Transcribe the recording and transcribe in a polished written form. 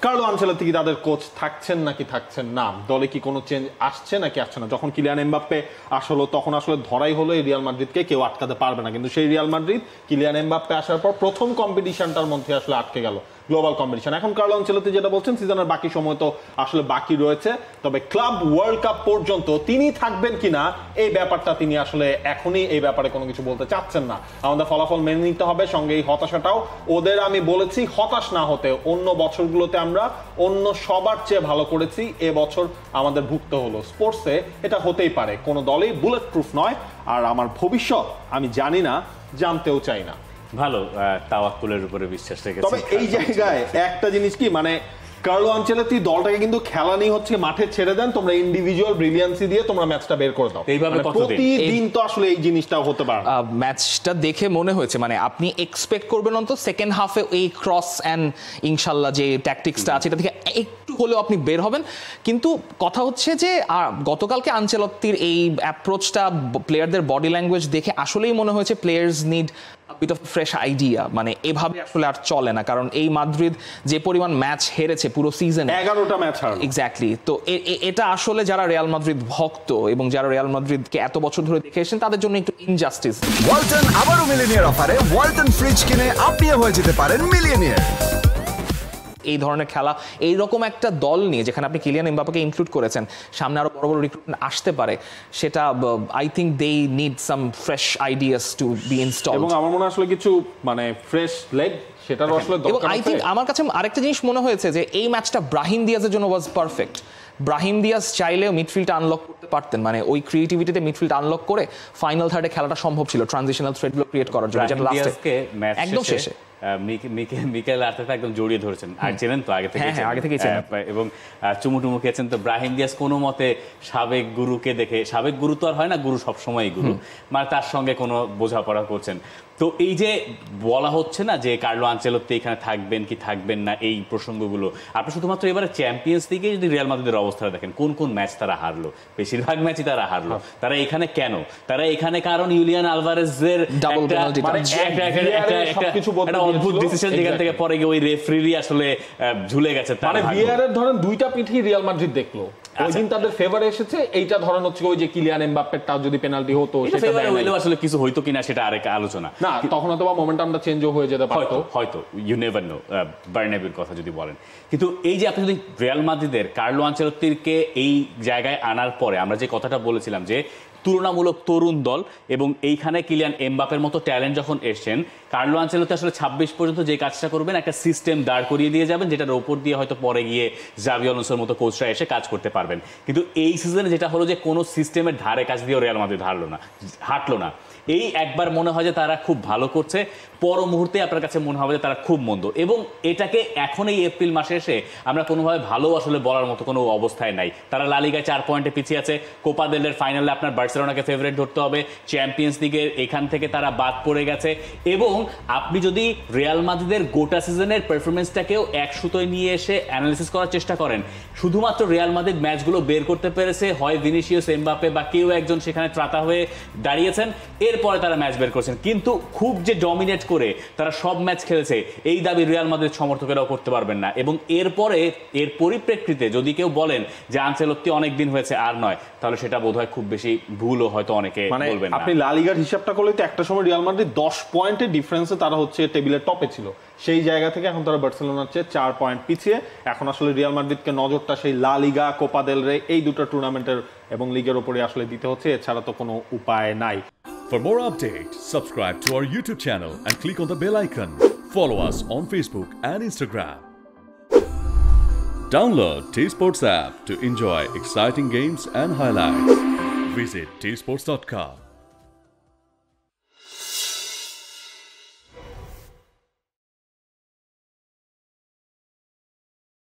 Carlo Ancelotti কি তাদের coach থাকছেন নাকি থাকছেন না, দলে কি কোনো চেঞ্জ আসছে নাকি আসছে না। যখন কিলিয়ান এমবাপ্পে আসলো তখন আসলে ধরাই হলো এই রিয়াল মাদ্রিদকে কেউ আটকাতে পারবে না, কিন্তু সেই রিয়াল মাদ্রিদ কিলিয়ান এমবাপ্পে আসার পর প্রথম কম্পিটিশনটার মধ্যে আসলে আটকে গেল, গ্লোবাল কম্পিটিশন। এখন কার্লো আনচেলত্তি যেটা বলছেন সিজনের বাকি সময় তো আসলে বাকি রয়েছে, তবে ক্লাব ওয়ার্ল্ড কাপ পর্যন্ত তিনি থাকবেন কিনা এই ব্যাপারটা তিনি আসলে এখনই এই ব্যাপারে কোনো কিছু বলতে চাচ্ছেন না। আমাদের ফলাফল মেনে নিতে হবে, সঙ্গে এই হতাশাটাও। ওদের আমি বলেছি হতাশ না হতে, অন্য বছরগুলোতে আমরা অন্য সবার চেয়ে ভালো করেছি, এবছর আমাদের ভুগতে হলো। স্পোর্টসে এটা হতেই পারে, কোনো দলই বুলেট প্রুফ নয়। আর আমার ভবিষ্যৎ আমি জানি না, জানতেও চাই না। ভালো, তাওয়াক্কুলের উপরে বিশ্বাস রেখেছি। তবে এই জায়গায় একটা জিনিস কি, মানে কার্লো আনচেলত্তি দলটাকে কিন্তু খেলা নিয়ে হচ্ছে মাঠে ছেড়ে দেন, তোমরা ইন্ডিভিজুয়াল ব্রিলিয়ান্সি দিয়ে তোমরা ম্যাচটা বের করে দাও। এইভাবে প্রতিদিন তো আসলে এই জিনিসটা হতে পারে। ম্যাচটা দেখে মনে হয়েছে মানে আপনি এক্সপেক্ট করবেন অন্তত সেকেন্ড হাফে এই ক্রস অ্যান্ড ইনশাল্লাহ যে ট্যাকটিক্সটা আছে এটা থেকে একটু হলেও আপনি বের হবেন। কিন্তু কথা হচ্ছে যে গতকালকে আনচেলত্তির এই অ্যাপ্রোচটা প্লেয়ারদের বডি ল্যাঙ্গুয়েজ দেখে আসলেই মনে হয়েছে players need bit of fresh idea. মানে এভাবে আসলে আর চলে না, কারণ এই মাদ্রিদ যে পরিমাণ ম্যাচ হেরেছে পুরো সিজনে, 11টা ম্যাচ হারলো। এক্স্যাক্টলি। তো এটা আসলে যারা রিয়াল মাদ্রিদ ভক্ত এবং যারা রিয়াল মাদ্রিদকে এত বছর ধরে দেখে এসেছেন তাদের জন্য একটু ইনজাস্টিস। ওয়ালটন আবারও মিলিয়নিয়ার অফারে ওয়ালটন ফ্রিজ কিনে আপনিও হয়ে যেতে পারেন মিলিয়নিয়ার। এই ধরনের খেলা, এইরকম একটা দল নিয়ে যেখানে আপনি কিলিয়ান এমবাপ্পেকে ইনক্লুড করেছেন, সামনে আরো বড় বড় রিক্রুটমেন্ট আসতে পারে, সেটা I think they need some fresh ideas to be installed. এবং আমার মনে হয় আসলে কিছু মানে ফ্রেশ লেগ সেটারও আসলে দরকার। এবং আই থিঙ্ক আমার কাছে আরেকটা জিনিস মনে হয়েছে যে এই ম্যাচটা ব্রাহিম দিয়াজের জন্য ওয়াজ পারফেক্ট। ব্রাহিম দিয়াজ চাইলেও মিডফিল্ড আনলক করতে পারতেন, মানে ওই ক্রিয়েটিভিটিতে মিডফিল্ড আনলক করে ফাইনাল থার্ডে খেলাটা সম্ভব ছিল, ট্রানজিশনাল থ্রেডগুলো ক্রিয়েট করার জন্য, যেটা লাস্টে একদম শেষে মিকেল আর্তেতা একদম জড়িয়ে ধরেছেন। আর চেনেন তো আগে থেকে এবং চুমুটুমু খেয়েছেন। তো ব্রাহিম দিয়াজ কোনো মতে সাবেক গুরুকে দেখে, সাবেক গুরু তো আর হয় না, গুরু সবসময় গুরু, মানে তার সঙ্গে কোনো বোঝাপড়া করছেন। তো এই যে বলা হচ্ছে না যে কার্লো আনচেলত্তি এখানে থাকবেন কি থাকবেন না, এই প্রসঙ্গগুলো আপনি শুধুমাত্র এবারে চ্যাম্পিয়ন্স লিগে যদি রিয়াল মাদ্রিদের অবস্থা দেখেন, কোন কোন ম্যাচ তারা হারলো, বেশিরভাগ ম্যাচই তারা হারলো। তারা এখানে কেন? তারা এখানে কারণ ইউলিয়ান আলভারেজের একটা অদ্ভুত ডিসিশন, যেখান থেকে পরে গিয়ে ওই রেফারি আসলে ঝুলে গেছে। মানে ভিআরের ধরেন দুইটা পিঠি রিয়াল মাদ্রিদ দেখলো, ওইদিন তাদের ফেভারে এসেছে। এইটা ধরেন হচ্ছে ওই যে কিলিয়ান এমবাপ্পেটা যদি পেনাল্টি হতো সেটা হইলেও আসলে কিছু হইতো কিনা সেটা আরেক আলোচনা, না তখন হয়তো মোমেন্টামটা চেঞ্জও হয়ে যেতে পারতো, হয়তো ইউ নেভার নো। বার্নাবিউর কথা যদি বলেন, কিন্তু এই যে আপনি যদি রিয়াল মাদ্রিদের কার্লো আনচেলত্তিকে এই জায়গায় আনার পরে আমরা যে কথাটা বলেছিলাম যে তুলনামূলক তরুণ দল, এবং এইখানে কিলিয়ান এমবাপ্পের মতো ট্যালেন্ট যখন এসছেন, কার্লো আনচেলত্তি আসলে 26 পর্যন্ত যে কাজটা করবেন, একটা সিস্টেম দাঁড় করিয়ে দিয়ে যাবেন, যেটার ওপর দিয়ে হয়তো পরে গিয়ে জাভি আলোনসোর মতো কোচরা এসে কাজ করতে পারবেন। কিন্তু এই সিজনে যেটা হলো যে কোনো সিস্টেমের ধারে কাজ দিয়েও রিয়াল মাদ্রিদ হাঁটলো না। এই একবার মনে হয় যে তারা খুব ভালো করছে, পর মুহূর্তে আপনার কাছে মনে হবে যে তারা খুব মন্দ, এবং এটাকে এখন এই এপ্রিল মাসে এসে আমরা কোনোভাবে ভালো আসলে বলার মতো কোনো অবস্থায় নাই। তারা লা লিগায় 4 পয়েন্টে পিছিয়ে আছে, কোপা দেল রের ফাইনালে আপনার বার্সেলোনাকে ফেভারিট ধরতে হবে, চ্যাম্পিয়ন্স লিগের এখান থেকে তারা বাদ পড়ে গেছে। এবং আপনি যদি রিয়াল মাদ্রিদের গোটা সিজনের পারফরমেন্সটাকেও এক সুতোয় নিয়ে এসে অ্যানালিসিস করার চেষ্টা করেন, শুধুমাত্র রিয়াল মাদ্রিদ ম্যাচগুলো বের করতে পেরেছে হয় ভিনিসিয়াস, এমবাপ্পে বা কেউ একজন সেখানে ত্রাতা হয়ে দাঁড়িয়েছেন, এরপরে তারা ম্যাচ বের করছেন। কিন্তু খুব যে ডমিনেট করে তারা সব ম্যাচ খেলেছে, এই দাবি রিয়াল মাদ্রিদ সমর্থকেরাও করতে পারবেন না। এবং এরপরে এর পরিপ্রেক্ষিতে যদি কেউ বলেন যে আনচেলত্তি অনেকদিন হয়েছে আর নয়, তাহলে সেটা বোধহয় খুব বেশি ভুলও হয়তো অনেকে বলবেন না। আপনি লা লিগার হিসাবটা করলে তো একটা সময় রিয়াল মাদ্রিদ 10 পয়েন্টের ডিফারেন্সে তারা হচ্ছে টেবিলের টপে ছিল, সেই জায়গা থেকে এখন তারা বার্সেলোনার চেয়ে 4 পয়েন্ট পিছিয়ে। এখন আসলে রিয়াল মাদ্রিদকে নজরটা সেই লা লিগা, কোপা দেল রে এই দুটো টুর্নামেন্টের এবং লিগের উপরে আসলে দিতে হচ্ছে, এছাড়া তো কোনো উপায় নাই। For more updates, subscribe to our YouTube channel and click on the bell icon. Follow us on Facebook and Instagram. Download T-Sports app to enjoy exciting games and highlights. Visit tsports.com.